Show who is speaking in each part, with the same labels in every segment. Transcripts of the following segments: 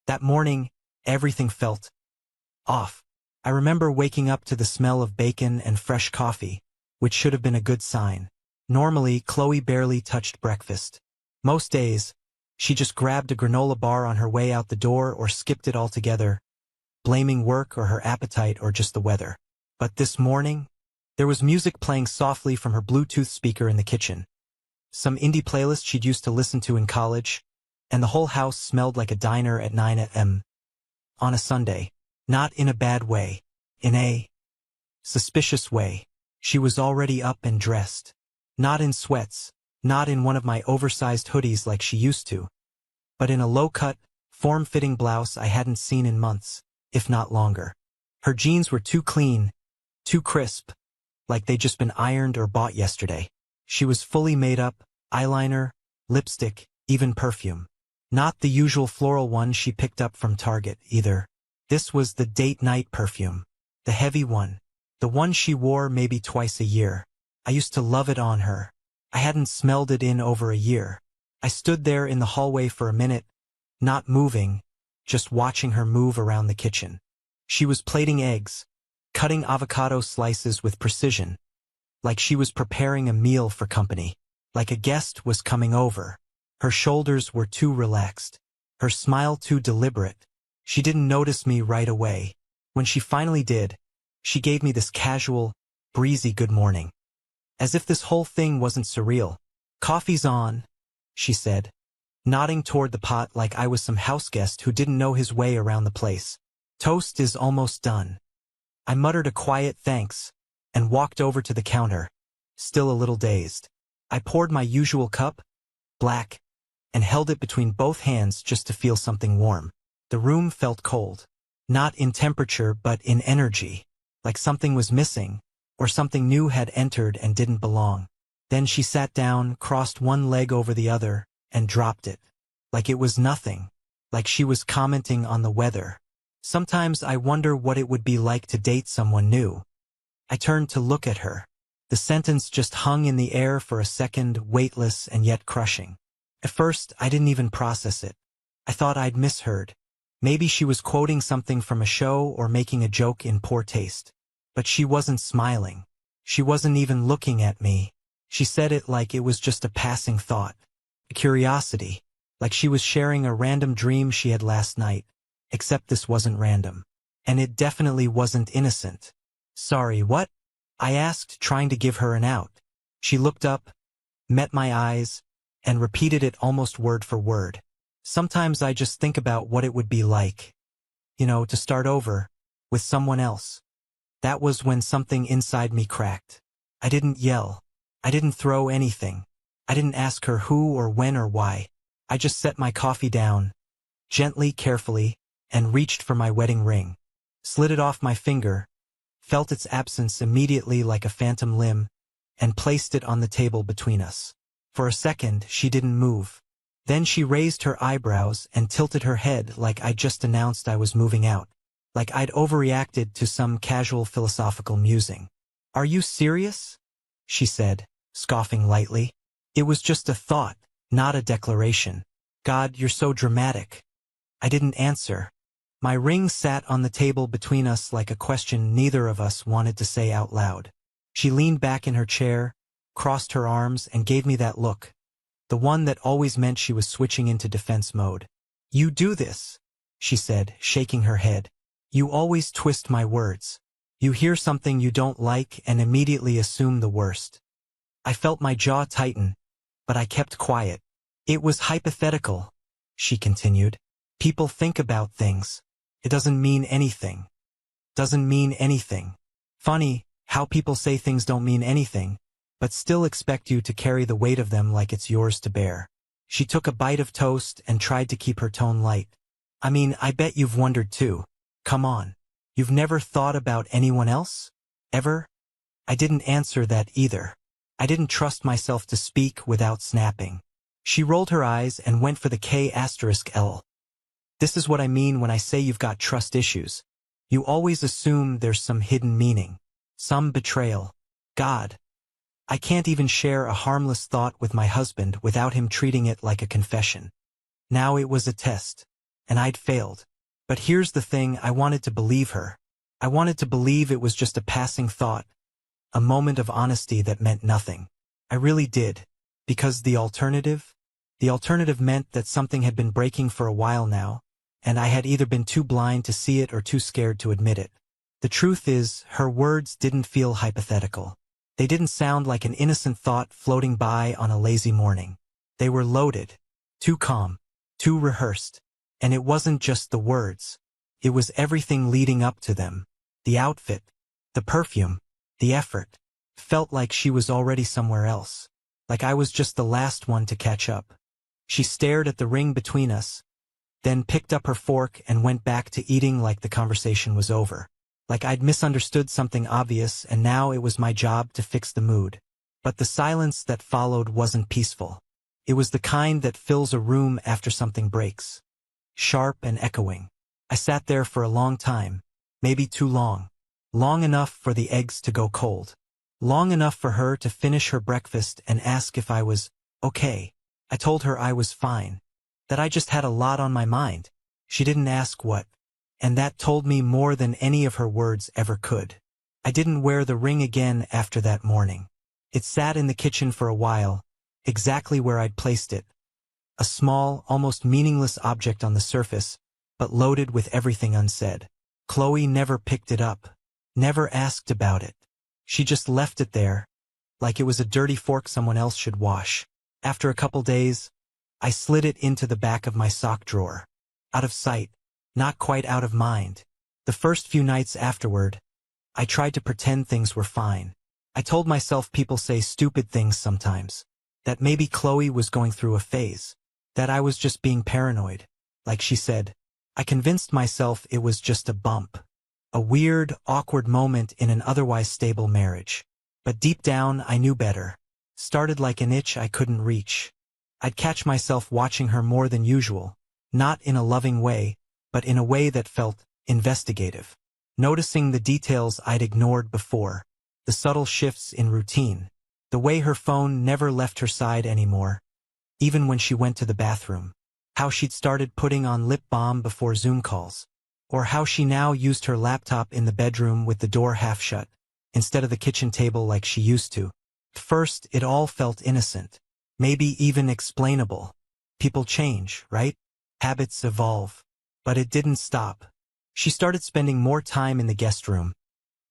Speaker 1: That morning, everything felt off. I remember waking up to the smell of bacon and fresh coffee, which should have been a good sign. Normally, Chloe barely touched breakfast. Most days, she just grabbed a granola bar on her way out the door or skipped it altogether, blaming work or her appetite or just the weather. But this morning, there was music playing softly from her Bluetooth speaker in the kitchen. Some indie playlist she'd used to listen to in college, and the whole house smelled like a diner at 9 a.m. on a Sunday. Not in a bad way, in a suspicious way. She was already up and dressed. Not in sweats, not in one of my oversized hoodies like she used to, but in a low-cut, form-fitting blouse I hadn't seen in months, if not longer. Her jeans were too clean, too crisp, like they'd just been ironed or bought yesterday. She was fully made up, eyeliner, lipstick, even perfume. Not the usual floral one she picked up from Target, either. This was the date night perfume. The heavy one. The one she wore maybe twice a year. I used to love it on her. I hadn't smelled it in over a year. I stood there in the hallway for a minute, not moving, just watching her move around the kitchen. She was plating eggs, cutting avocado slices with precision, like she was preparing a meal for company, like a guest was coming over. Her shoulders were too relaxed, her smile too deliberate. She didn't notice me right away. When she finally did, she gave me this casual, breezy good morning. As if this whole thing wasn't surreal. "Coffee's on," she said, nodding toward the pot like I was some houseguest who didn't know his way around the place. "Toast is almost done." I muttered a quiet thanks and walked over to the counter, still a little dazed. I poured my usual cup, black, and held it between both hands just to feel something warm. The room felt cold. Not in temperature but in energy, like something was missing, or something new had entered and didn't belong. Then she sat down, crossed one leg over the other, and dropped it. Like it was nothing. Like she was commenting on the weather. Sometimes I wonder what it would be like to date someone new. I turned to look at her. The sentence just hung in the air for a second, weightless and yet crushing. At first, I didn't even process it. I thought I'd misheard. Maybe she was quoting something from a show or making a joke in poor taste. But she wasn't smiling. She wasn't even looking at me. She said it like it was just a passing thought. A curiosity. Like she was sharing a random dream she had last night. Except this wasn't random. And it definitely wasn't innocent. "Sorry, what?" I asked, trying to give her an out. She looked up, met my eyes, and repeated it almost word for word. Sometimes I just think about what it would be like, to start over, with someone else. That was when something inside me cracked. I didn't yell. I didn't throw anything. I didn't ask her who or when or why. I just set my coffee down, gently, carefully, and reached for my wedding ring. Slid it off my finger, felt its absence immediately like a phantom limb, and placed it on the table between us. For a second, she didn't move. Then she raised her eyebrows and tilted her head like I'd just announced I was moving out. Like I'd overreacted to some casual philosophical musing. "Are you serious?" she said, scoffing lightly. "It was just a thought, not a declaration." "God, you're so dramatic." I didn't answer. My ring sat on the table between us like a question neither of us wanted to say out loud. She leaned back in her chair, crossed her arms, and gave me that look. The one that always meant she was switching into defense mode. "You do this," she said, shaking her head. "You always twist my words. You hear something you don't like and immediately assume the worst." I felt my jaw tighten, but I kept quiet. "It was hypothetical," she continued. "People think about things. It doesn't mean anything. Doesn't mean anything. Funny how people say things don't mean anything, but still expect you to carry the weight of them like it's yours to bear." She took a bite of toast and tried to keep her tone light. "I mean, I bet you've wondered too. Come on. You've never thought about anyone else? Ever?" I didn't answer that either. I didn't trust myself to speak without snapping. She rolled her eyes and went for the K*L. "This is what I mean when I say you've got trust issues. You always assume there's some hidden meaning. Some betrayal. God. I can't even share a harmless thought with my husband without him treating it like a confession. Now it was a test. and I'd failed. But here's the thing, I wanted to believe her. I wanted to believe it was just a passing thought, a moment of honesty that meant nothing. I really did. Because the alternative? The alternative meant that something had been breaking for a while now, and I had either been too blind to see it or too scared to admit it. The truth is, her words didn't feel hypothetical. They didn't sound like an innocent thought floating by on a lazy morning. They were loaded, too calm, too rehearsed. And it wasn't just the words. It was everything leading up to them. The outfit, the perfume, the effort. Felt like she was already somewhere else. Like I was just the last one to catch up. She stared at the ring between us, then picked up her fork and went back to eating like the conversation was over. Like I'd misunderstood something obvious and now it was my job to fix the mood. But the silence that followed wasn't peaceful. It was the kind that fills a room after something breaks. Sharp and echoing. I sat there for a long time, maybe too long. Long enough for the eggs to go cold. Long enough for her to finish her breakfast and ask if I was okay. I told her I was fine, that I just had a lot on my mind. She didn't ask what, and that told me more than any of her words ever could. I didn't wear the ring again after that morning. It sat in the kitchen for a while, exactly where I'd placed it. A small, almost meaningless object on the surface, but loaded with everything unsaid. Chloe never picked it up, never asked about it. She just left it there, like it was a dirty fork someone else should wash. After a couple days, I slid it into the back of my sock drawer. Out of sight, not quite out of mind. The first few nights afterward, I tried to pretend things were fine. I told myself people say stupid things sometimes. That maybe Chloe was going through a phase. That I was just being paranoid. Like she said, I convinced myself it was just a bump. A weird, awkward moment in an otherwise stable marriage. But deep down, I knew better. Started like an itch I couldn't reach. I'd catch myself watching her more than usual. Not in a loving way, but in a way that felt investigative. Noticing the details I'd ignored before. The subtle shifts in routine. The way her phone never left her side anymore. Even when she went to the bathroom. How she'd started putting on lip balm before Zoom calls. Or how she now used her laptop in the bedroom with the door half shut, instead of the kitchen table like she used to. At first, it all felt innocent. Maybe even explainable. People change, right? Habits evolve. But it didn't stop. She started spending more time in the guest room.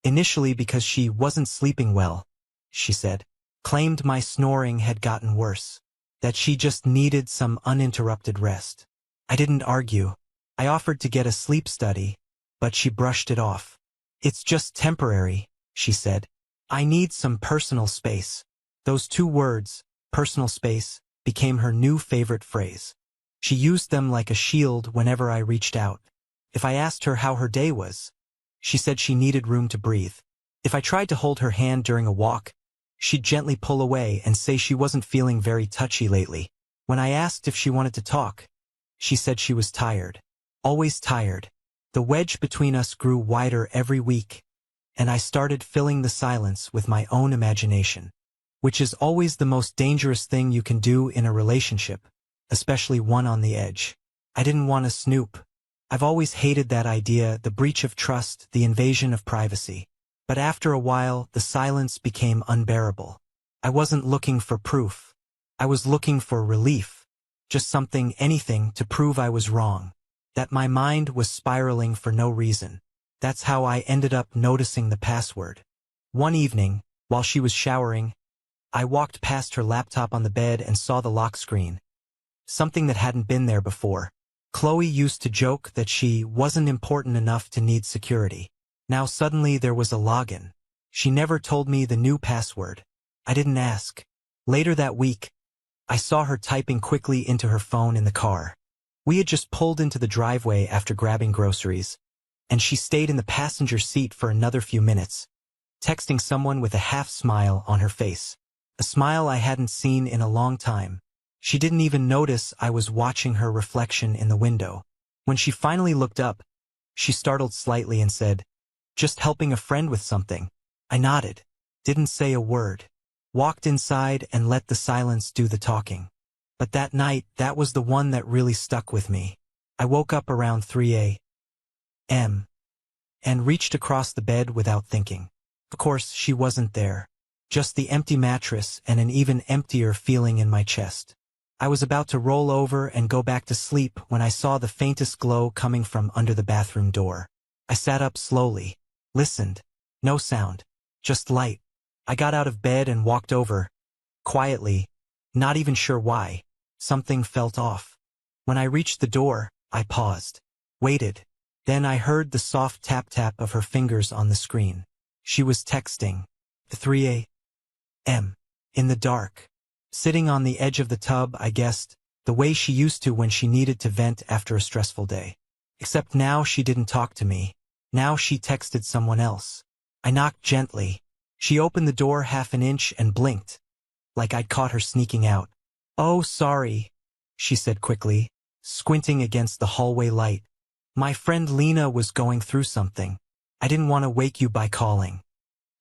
Speaker 1: Initially because she wasn't sleeping well, she said. Claimed my snoring had gotten worse. That she just needed some uninterrupted rest. I didn't argue. I offered to get a sleep study, but she brushed it off. It's just temporary, she said. I need some personal space. Those two words, personal space, became her new favorite phrase. She used them like a shield whenever I reached out. If I asked her how her day was, she said she needed room to breathe. If I tried to hold her hand during a walk, she'd gently pull away and say she wasn't feeling very touchy lately. When I asked if she wanted to talk, she said she was tired. Always tired. The wedge between us grew wider every week, and I started filling the silence with my own imagination. Which is always the most dangerous thing you can do in a relationship, especially one on the edge. I didn't want to snoop. I've always hated that idea, the breach of trust, the invasion of privacy. But after a while, the silence became unbearable. I wasn't looking for proof. I was looking for relief. Just something, anything, to prove I was wrong. That my mind was spiraling for no reason. That's how I ended up noticing the password. One evening, while she was showering, I walked past her laptop on the bed and saw the lock screen. Something that hadn't been there before. Chloe used to joke that she wasn't important enough to need security. Now suddenly there was a login. She never told me the new password. I didn't ask. Later that week, I saw her typing quickly into her phone in the car. We had just pulled into the driveway after grabbing groceries, and she stayed in the passenger seat for another few minutes, texting someone with a half smile on her face. A smile I hadn't seen in a long time. She didn't even notice I was watching her reflection in the window. When she finally looked up, she startled slightly and said, "Just helping a friend with something." I nodded, didn't say a word, walked inside and let the silence do the talking. But that night, that was the one that really stuck with me. I woke up around 3 a.m. and reached across the bed without thinking. Of course, she wasn't there. Just the empty mattress and an even emptier feeling in my chest. I was about to roll over and go back to sleep when I saw the faintest glow coming from under the bathroom door. I sat up slowly, listened. No sound, just light. I got out of bed and walked over. Quietly, not even sure why. Something felt off. When I reached the door, I paused. Waited. Then I heard the soft tap-tap of her fingers on the screen. She was texting. 3 a.m. in the dark. Sitting on the edge of the tub, I guessed, the way she used to when she needed to vent after a stressful day. Except now she didn't talk to me. Now she texted someone else. I knocked gently. She opened the door half an inch and blinked, like I'd caught her sneaking out. "Oh, sorry," she said quickly, squinting against the hallway light. "My friend Lena was going through something. I didn't want to wake you by calling."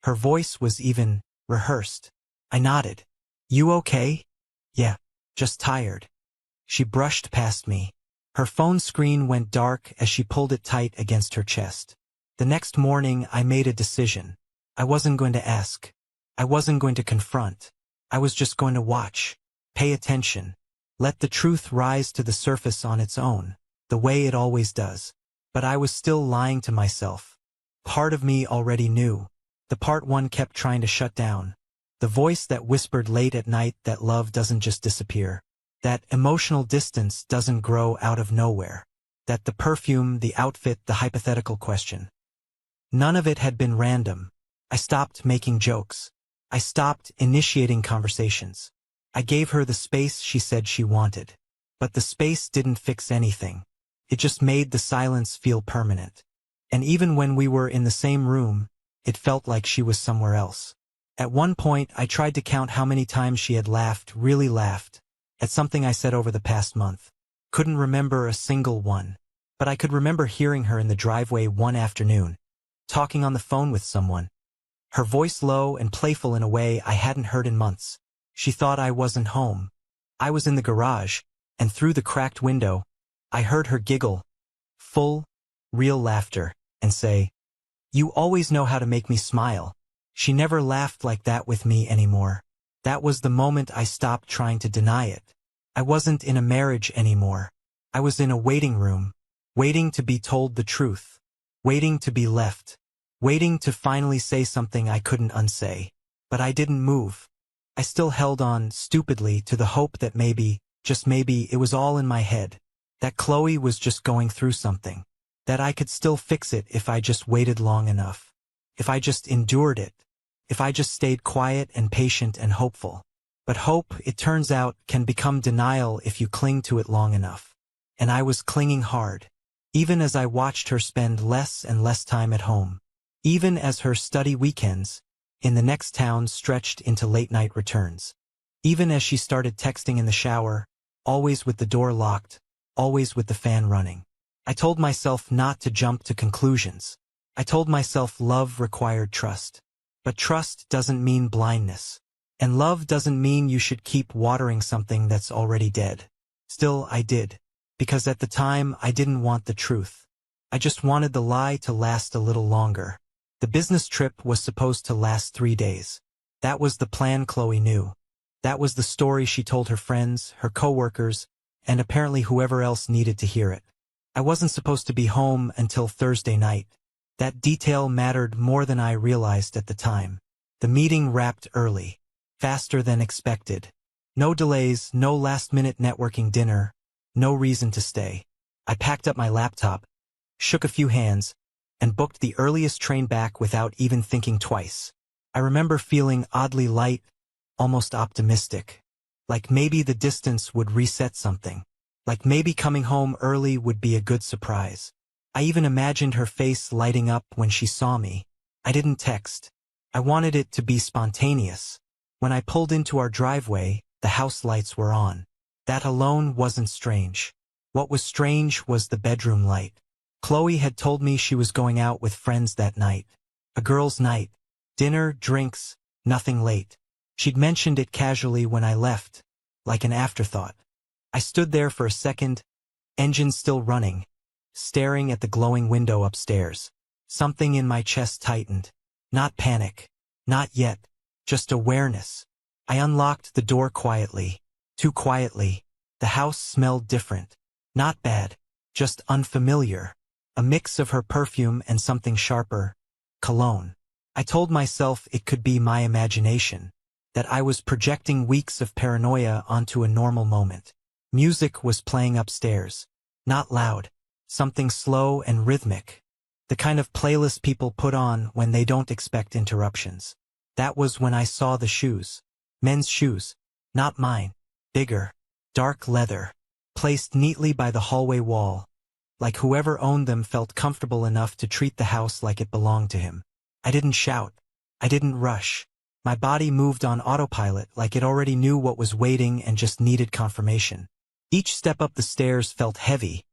Speaker 1: Her voice was even rehearsed. I nodded. "You okay?" "Yeah, just tired." She brushed past me. Her phone screen went dark as she pulled it tight against her chest. The next morning, I made a decision. I wasn't going to ask. I wasn't going to confront. I was just going to watch. Pay attention. Let the truth rise to the surface on its own, the way it always does. But I was still lying to myself. Part of me already knew. The part one kept trying to shut down. The voice that whispered late at night that love doesn't just disappear. That emotional distance doesn't grow out of nowhere. That the perfume, the outfit, the hypothetical question. None of it had been random. I stopped making jokes. I stopped initiating conversations. I gave her the space she said she wanted. But the space didn't fix anything. It just made the silence feel permanent. And even when we were in the same room, it felt like she was somewhere else. At one point, I tried to count how many times she had laughed, really laughed, at something I said over the past month. Couldn't remember a single one. But I could remember hearing her in the driveway one afternoon, talking on the phone with someone. Her voice low and playful in a way I hadn't heard in months. She thought I wasn't home. I was in the garage, and through the cracked window, I heard her giggle, full, real laughter, and say, "You always know how to make me smile." She never laughed like that with me anymore. That was the moment I stopped trying to deny it. I wasn't in a marriage anymore. I was in a waiting room, waiting to be told the truth, waiting to be left, waiting to finally say something I couldn't unsay. But I didn't move. I still held on, stupidly, to the hope that maybe, just maybe, it was all in my head. That Chloe was just going through something. That I could still fix it if I just waited long enough. If I just endured it. If I just stayed quiet and patient and hopeful. But hope, it turns out, can become denial if you cling to it long enough. And I was clinging hard. Even as I watched her spend less and less time at home. Even as her study weekends in the next town stretched into late-night returns. Even as she started texting in the shower, always with the door locked, always with the fan running. I told myself not to jump to conclusions. I told myself love required trust. But trust doesn't mean blindness. And love doesn't mean you should keep watering something that's already dead. Still, I did. Because at the time, I didn't want the truth. I just wanted the lie to last a little longer. The business trip was supposed to last 3 days. That was the plan Chloe knew. That was the story she told her friends, her coworkers, and apparently whoever else needed to hear it. I wasn't supposed to be home until Thursday night. That detail mattered more than I realized at the time. The meeting wrapped early, faster than expected. No delays, no last-minute networking dinner, no reason to stay. I packed up my laptop, shook a few hands, and booked the earliest train back without even thinking twice. I remember feeling oddly light, almost optimistic. Like maybe the distance would reset something. Like maybe coming home early would be a good surprise. I even imagined her face lighting up when she saw me. I didn't text. I wanted it to be spontaneous. When I pulled into our driveway, the house lights were on. That alone wasn't strange. What was strange was the bedroom light. Chloe had told me she was going out with friends that night. A girls' night. Dinner, drinks, nothing late. She'd mentioned it casually when I left, like an afterthought. I stood there for a second, engine still running, staring at the glowing window upstairs. Something in my chest tightened. Not panic. Not yet. Just awareness. I unlocked the door quietly. Too quietly. The house smelled different. Not bad. Just unfamiliar. A mix of her perfume and something sharper. Cologne. I told myself it could be my imagination, that I was projecting weeks of paranoia onto a normal moment. Music was playing upstairs. Not loud. Something slow and rhythmic. The kind of playlist people put on when they don't expect interruptions. That was when I saw the shoes. Men's shoes. Not mine. Bigger. Dark leather. Placed neatly by the hallway wall. Like whoever owned them felt comfortable enough to treat the house like it belonged to him. I didn't shout. I didn't rush. My body moved on autopilot like it already knew what was waiting and just needed confirmation. Each step up the stairs felt heavy,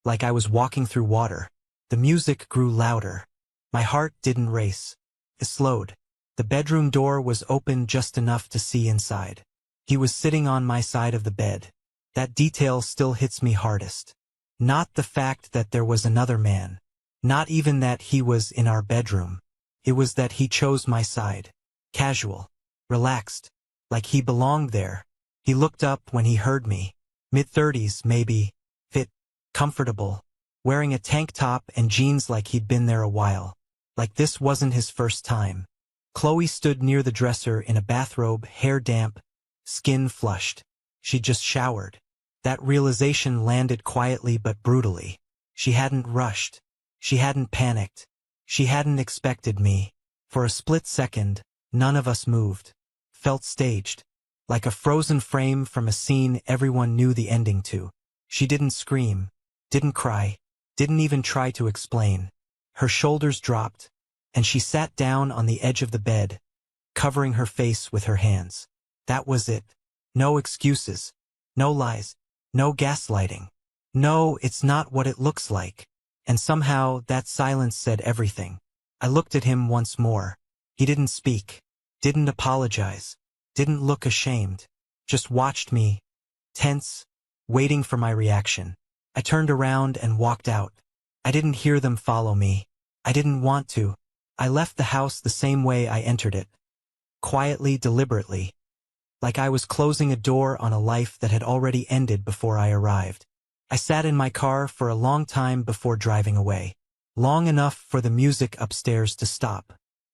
Speaker 1: like I was walking through water. The music grew louder. My heart didn't race. It slowed. The bedroom door was open just enough to see inside. He was sitting on my side of the bed. That detail still hits me hardest. Not the fact that there was another man. Not even that he was in our bedroom. It was that he chose my side. Casual. Relaxed. Like he belonged there. He looked up when he heard me. Mid-30s, maybe. Fit. Comfortable. Wearing a tank top and jeans like he'd been there a while. Like this wasn't his first time. Chloe stood near the dresser in a bathrobe, hair damp, skin flushed. She'd just showered. That realization landed quietly but brutally. She hadn't rushed. She hadn't panicked. She hadn't expected me. For a split second, none of us moved. Felt staged. Like a frozen frame from a scene everyone knew the ending to. She didn't scream. Didn't cry. Didn't even try to explain. Her shoulders dropped, and she sat down on the edge of the bed, covering her face with her hands. That was it. No excuses. No lies. No gaslighting. No, it's not what it looks like. And somehow that silence said everything. I looked at him once more. He didn't speak. Didn't apologize. Didn't look ashamed. Just watched me, tense, waiting for my reaction. I turned around and walked out. I didn't hear them follow me. I didn't want to. I left the house the same way I entered it. Quietly, deliberately. Like I was closing a door on a life that had already ended before I arrived. I sat in my car for a long time before driving away. Long enough for the music upstairs to stop.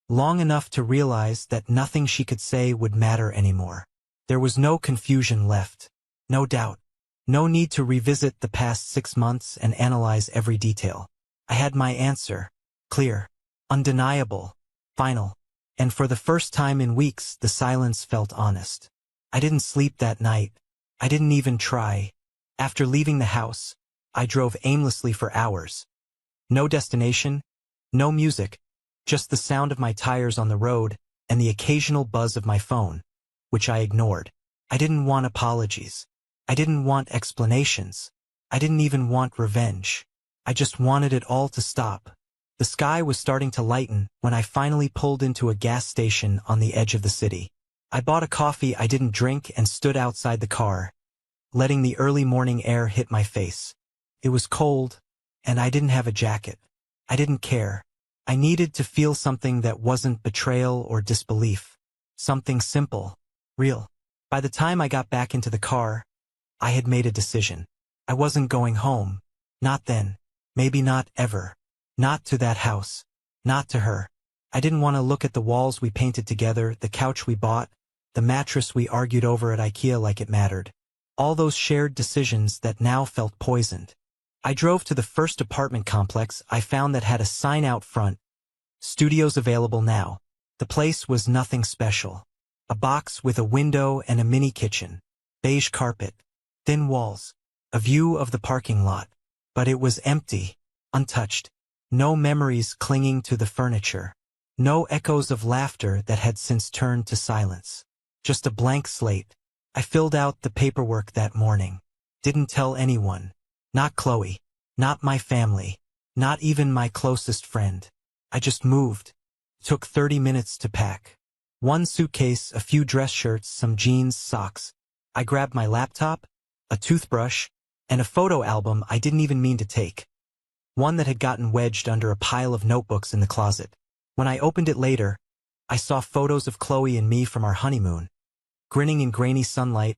Speaker 1: Long enough to realize that nothing she could say would matter anymore. There was no confusion left. No doubt. No need to revisit the past 6 months and analyze every detail. I had my answer. Clear. Undeniable. Final. And for the first time in weeks, the silence felt honest. I didn't sleep that night. I didn't even try. After leaving the house, I drove aimlessly for hours. No destination, no music, just the sound of my tires on the road and the occasional buzz of my phone, which I ignored. I didn't want apologies. I didn't want explanations. I didn't even want revenge. I just wanted it all to stop. The sky was starting to lighten when I finally pulled into a gas station on the edge of the city. I bought a coffee I didn't drink and stood outside the car, letting the early morning air hit my face. It was cold, and I didn't have a jacket. I didn't care. I needed to feel something that wasn't betrayal or disbelief. Something simple, real. By the time I got back into the car, I had made a decision. I wasn't going home. Not then. Maybe not ever. Not to that house. Not to her. I didn't want to look at the walls we painted together, the couch we bought, the mattress we argued over at IKEA like it mattered. All those shared decisions that now felt poisoned. I drove to the first apartment complex I found that had a sign out front. Studios available now. The place was nothing special. A box with a window and a mini kitchen. Beige carpet. Thin walls. A view of the parking lot. But it was empty. Untouched. No memories clinging to the furniture. No echoes of laughter that had since turned to silence. Just a blank slate. I filled out the paperwork that morning. Didn't tell anyone. Not Chloe. Not my family. Not even my closest friend. I just moved. Took 30 minutes to pack. One suitcase, a few dress shirts, some jeans, socks. I grabbed my laptop, a toothbrush, and a photo album I didn't even mean to take. One that had gotten wedged under a pile of notebooks in the closet. When I opened it later, I saw photos of Chloe and me from our honeymoon, grinning in grainy sunlight,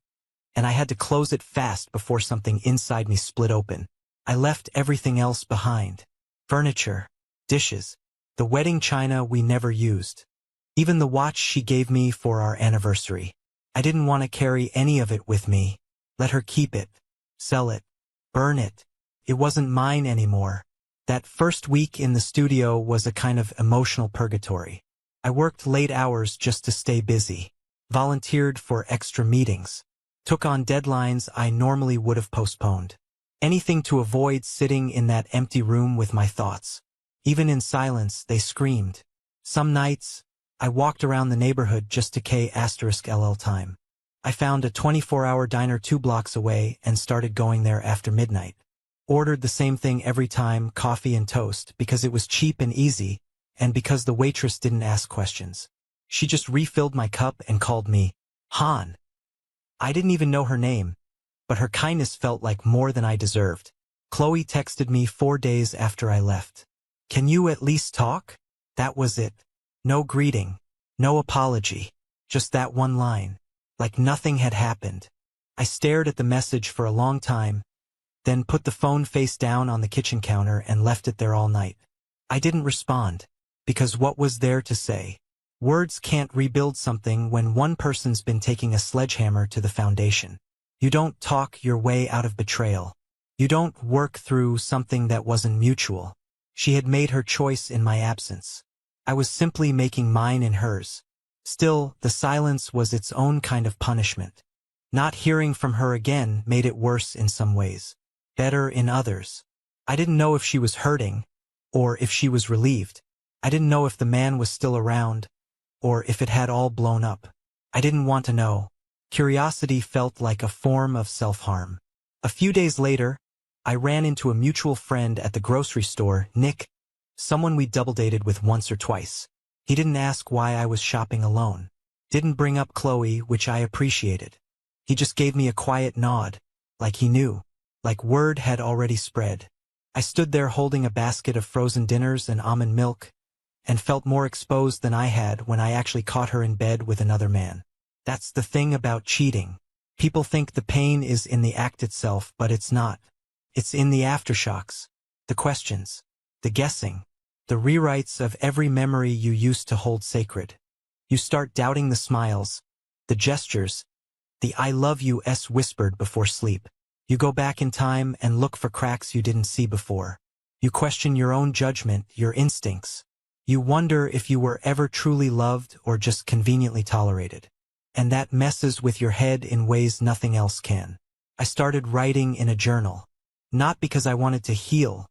Speaker 1: and I had to close it fast before something inside me split open. I left everything else behind. Furniture, dishes, the wedding china we never used. Even the watch she gave me for our anniversary. I didn't want to carry any of it with me. Let her keep it, sell it, burn it. It wasn't mine anymore. That first week in the studio was a kind of emotional purgatory. I worked late hours just to stay busy, volunteered for extra meetings, took on deadlines I normally would have postponed. Anything to avoid sitting in that empty room with my thoughts. Even in silence, they screamed. Some nights, I walked around the neighborhood just to K*LL time. I found a 24-hour diner 2 blocks away and started going there after midnight. Ordered the same thing every time, coffee and toast, because it was cheap and easy, and because the waitress didn't ask questions. She just refilled my cup and called me Han. I didn't even know her name, but her kindness felt like more than I deserved. Chloe texted me 4 days after I left. "Can you at least talk?" That was it. No greeting, no apology, just that one line. Like nothing had happened. I stared at the message for a long time, then put the phone face down on the kitchen counter and left it there all night. I didn't respond, because what was there to say? Words can't rebuild something when one person's been taking a sledgehammer to the foundation. You don't talk your way out of betrayal. You don't work through something that wasn't mutual. She had made her choice in my absence. I was simply making mine in hers. Still, the silence was its own kind of punishment. Not hearing from her again made it worse in some ways, better in others. I didn't know if she was hurting, or if she was relieved. I didn't know if the man was still around, or if it had all blown up. I didn't want to know. Curiosity felt like a form of self-harm. A few days later, I ran into a mutual friend at the grocery store, Nick, someone we double-dated with once or twice. He didn't ask why I was shopping alone. Didn't bring up Chloe, which I appreciated. He just gave me a quiet nod, like he knew, like word had already spread. I stood there holding a basket of frozen dinners and almond milk, and felt more exposed than I had when I actually caught her in bed with another man. That's the thing about cheating. People think the pain is in the act itself, but it's not. It's in the aftershocks, the questions, the guessing, the rewrites of every memory you used to hold sacred. You start doubting the smiles, the gestures, the "I love you's" whispered before sleep. You go back in time and look for cracks you didn't see before. You question your own judgment, your instincts. You wonder if you were ever truly loved or just conveniently tolerated. And that messes with your head in ways nothing else can. I started writing in a journal. Not because I wanted to heal,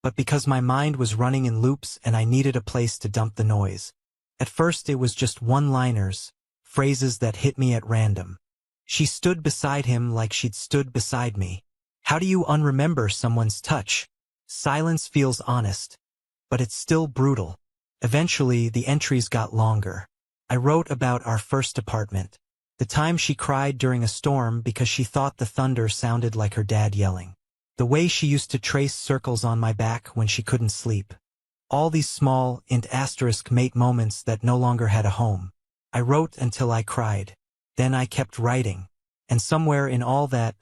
Speaker 1: but because my mind was running in loops and I needed a place to dump the noise. At first it was just one-liners, phrases that hit me at random. She stood beside him like she'd stood beside me. How do you unremember someone's touch? Silence feels honest, but it's still brutal. Eventually, the entries got longer. I wrote about our first apartment, the time she cried during a storm because she thought the thunder sounded like her dad yelling. The way she used to trace circles on my back when she couldn't sleep. All these small, *mate moments that no longer had a home. I wrote until I cried. Then I kept writing. And somewhere in all that,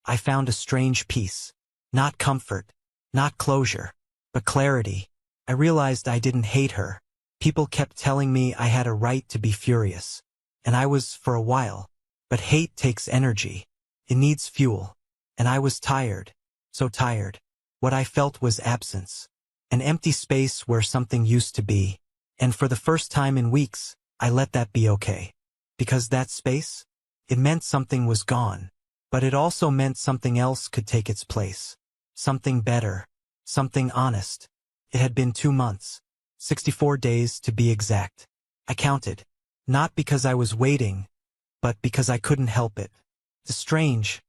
Speaker 1: I found a strange peace. Not comfort, not closure, but clarity. I realized I didn't hate her. People kept telling me I had a right to be furious. And I was for a while. But hate takes energy. It needs fuel. And I was tired. So tired. What I felt was absence. An empty space where something used to be. And for the first time in weeks, I let that be okay. Because that space, it meant something was gone. But it also meant something else could take its place. Something better. Something honest. It had been 2 months. 64 days to be exact. I counted. Not because I was waiting, but because I couldn't help it. It's strange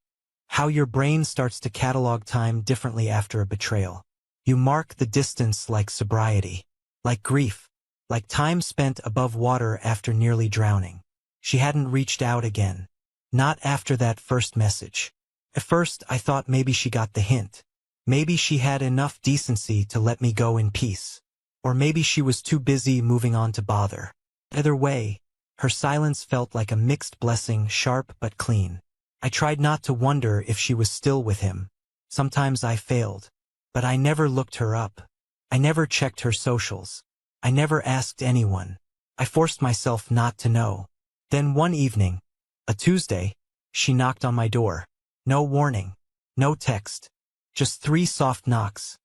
Speaker 1: how your brain starts to catalog time differently after a betrayal. You mark the distance like sobriety, like grief, like time spent above water after nearly drowning. She hadn't reached out again. Not after that first message. At first, I thought maybe she got the hint. Maybe she had enough decency to let me go in peace. Or maybe she was too busy moving on to bother. Either way, her silence felt like a mixed blessing, sharp but clean. I tried not to wonder if she was still with him. Sometimes I failed. But I never looked her up. I never checked her socials. I never asked anyone. I forced myself not to know. Then one evening, a Tuesday, she knocked on my door. No warning. No text. Just 3 soft knocks.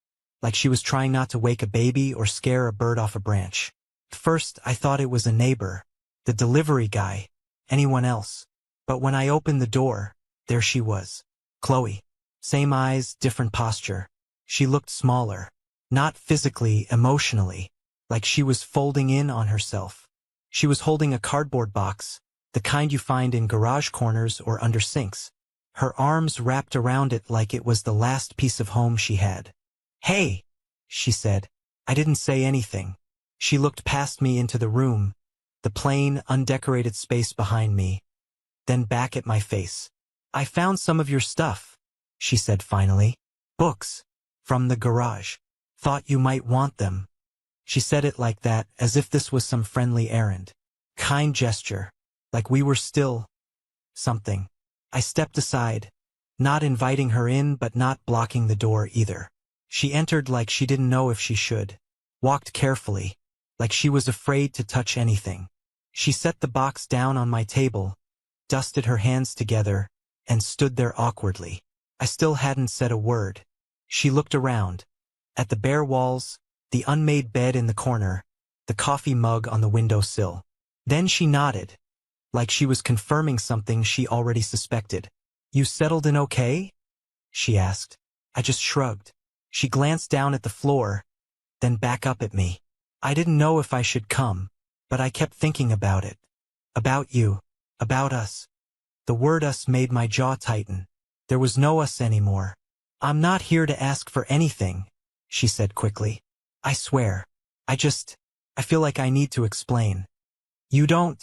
Speaker 1: Like she was trying not to wake a baby or scare a bird off a branch. At first, I thought it was a neighbor. The delivery guy. Anyone else. But when I opened the door, there she was. Chloe. Same eyes, different posture. She looked smaller. Not physically, emotionally. Like she was folding in on herself. She was holding a cardboard box, the kind you find in garage corners or under sinks. Her arms wrapped around it like it was the last piece of home she had. "Hey," she said. I didn't say anything. She looked past me into the room, the plain, undecorated space behind me, then back at my face. "I found some of your stuff," she said finally. "Books. From the garage. Thought you might want them." She said it like that, as if this was some friendly errand. Kind gesture. Like we were still something. I stepped aside, not inviting her in but not blocking the door either. She entered like she didn't know if she should. Walked carefully, like she was afraid to touch anything. She set the box down on my table, dusted her hands together, and stood there awkwardly. I still hadn't said a word. She looked around. At the bare walls, the unmade bed in the corner, the coffee mug on the windowsill. Then she nodded, like she was confirming something she already suspected. "You settled in okay?" she asked. I just shrugged. She glanced down at the floor, then back up at me. I didn't know if I should come, but I kept thinking about it. About you. About us. The word us made my jaw tighten. There was no us anymore. "I'm not here to ask for anything," she said quickly. "I swear. I feel like I need to explain." "You don't,"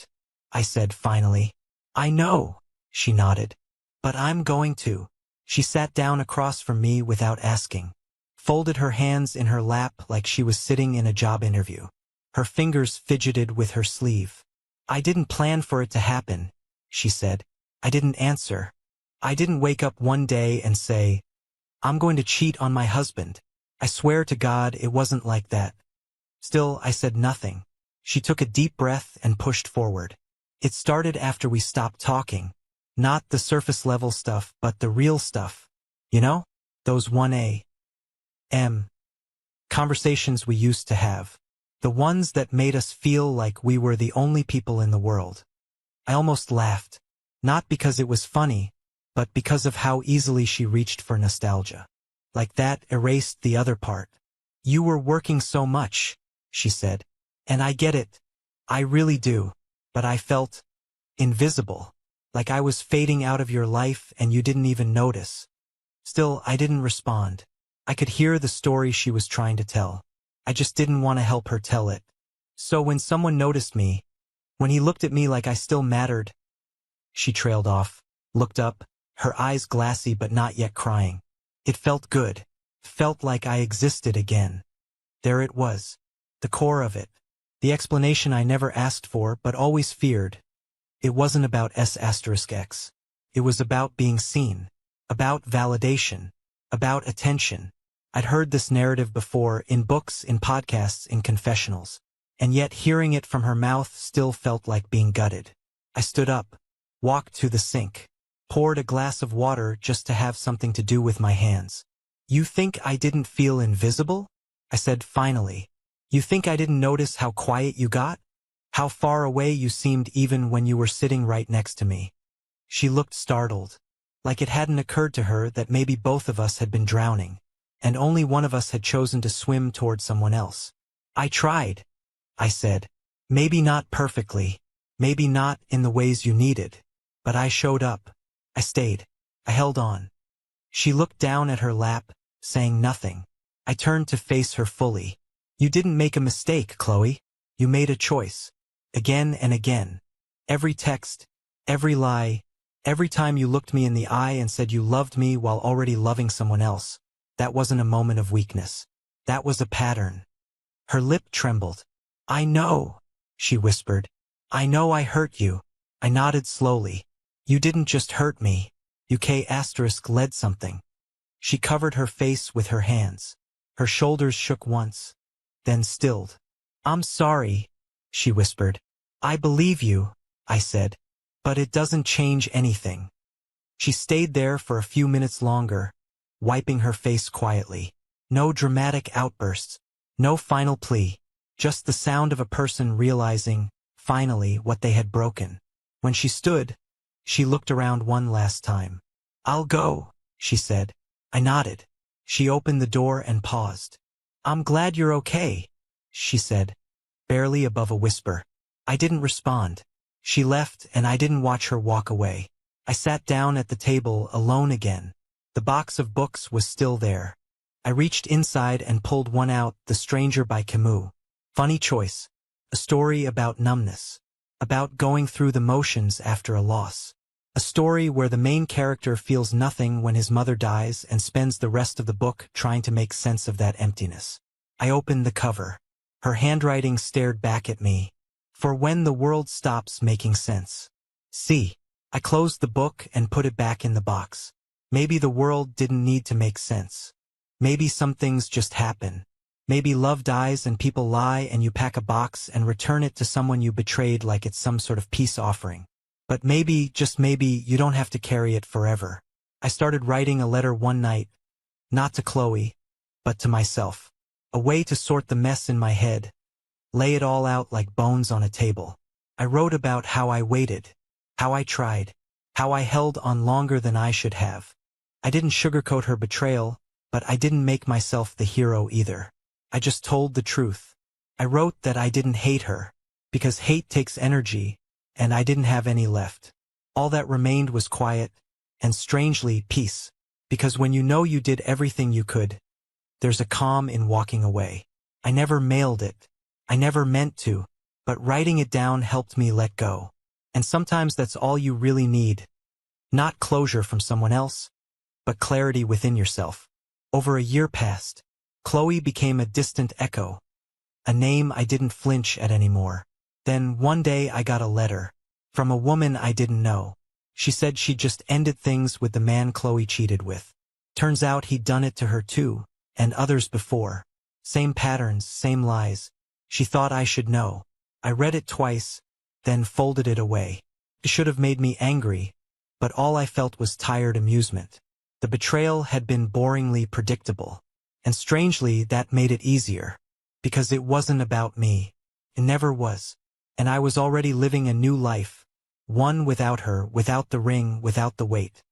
Speaker 1: I said finally. "I know," she nodded. "But I'm going to." She sat down across from me without asking. Folded her hands in her lap like she was sitting in a job interview. Her fingers fidgeted with her sleeve. "I didn't plan for it to happen," she said. I didn't answer. I didn't wake up one day and say, "I'm going to cheat on my husband." I swear to God it wasn't like that. Still, I said nothing. She took a deep breath and pushed forward. It started after we stopped talking. Not the surface-level stuff, but the real stuff. You know? Those 1 a.m. conversations we used to have. The ones that made us feel like we were the only people in the world. I almost laughed. Not because it was funny, but because of how easily she reached for nostalgia. Like that erased the other part. "You were working so much," she said. "And I get it. I really do. But I felt invisible. Like I was fading out of your life and you didn't even notice." Still, I didn't respond. I could hear the story she was trying to tell. I just didn't want to help her tell it. So when someone noticed me, when he looked at me like I still mattered, she trailed off, looked up, her eyes glassy but not yet crying. It felt good. Felt like I existed again. There it was. The core of it. The explanation I never asked for but always feared. It wasn't about S**X. It was about being seen. About validation. About attention. I'd heard this narrative before, in books, in podcasts, in confessionals. And yet hearing it from her mouth still felt like being gutted. I stood up. Walked to the sink. Poured a glass of water just to have something to do with my hands. "You think I didn't feel invisible?" I said finally. "You think I didn't notice how quiet you got? How far away you seemed even when you were sitting right next to me?" She looked startled. Like it hadn't occurred to her that maybe both of us had been drowning, and only one of us had chosen to swim toward someone else. "I tried," I said. "Maybe not perfectly. Maybe not in the ways you needed. But I showed up. I stayed. I held on." She looked down at her lap, saying nothing. I turned to face her fully. "You didn't make a mistake, Chloe. You made a choice. Again and again. Every text, every lie, Every time you looked me in the eye and said you loved me while already loving someone else, that wasn't a moment of weakness. That was a pattern. Her lip trembled. I know, she whispered. I know I hurt you. I nodded slowly. You didn't just hurt me. You led something. She covered her face with her hands. Her shoulders shook once, then stilled. I'm sorry, she whispered. I believe you, I said. But it doesn't change anything. She stayed there for a few minutes longer, wiping her face quietly. No dramatic outbursts, no final plea, just the sound of a person realizing, finally, what they had broken. When she stood, she looked around one last time. I'll go, she said. I nodded. She opened the door and paused. I'm glad you're okay, she said, barely above a whisper. I didn't respond. She left, and I didn't watch her walk away. I sat down at the table, alone again. The box of books was still there. I reached inside and pulled one out, The Stranger by Camus. Funny choice. A story about numbness. About going through the motions after a loss. A story where the main character feels nothing when his mother dies and spends the rest of the book trying to make sense of that emptiness. I opened the cover. Her handwriting stared back at me. For when the world stops making sense. See, I closed the book and put it back in the box. Maybe the world didn't need to make sense. Maybe some things just happen. Maybe love dies and people lie and you pack a box and return it to someone you betrayed like it's some sort of peace offering. But maybe, just maybe, you don't have to carry it forever. I started writing a letter one night. Not to Chloe, but to myself. A way to sort the mess in my head. Lay it all out like bones on a table. I wrote about how I waited, how I tried, how I held on longer than I should have. I didn't sugarcoat her betrayal, but I didn't make myself the hero either. I just told the truth. I wrote that I didn't hate her, because hate takes energy, and I didn't have any left. All that remained was quiet, and strangely, peace. Because when you know you did everything you could, there's a calm in walking away. I never mailed it. I never meant to, but writing it down helped me let go. And sometimes that's all you really need. Not closure from someone else, but clarity within yourself. Over a year passed. Chloe became a distant echo, a name I didn't flinch at anymore. Then one day I got a letter from a woman I didn't know. She said she'd just ended things with the man Chloe cheated with. Turns out he'd done it to her too, and others before. Same patterns, same lies. She thought I should know. I read it twice, then folded it away. It should have made me angry, but all I felt was tired amusement. The betrayal had been boringly predictable. And strangely, that made it easier. Because it wasn't about me. It never was. And I was already living a new life. One without her, without the ring, without the weight.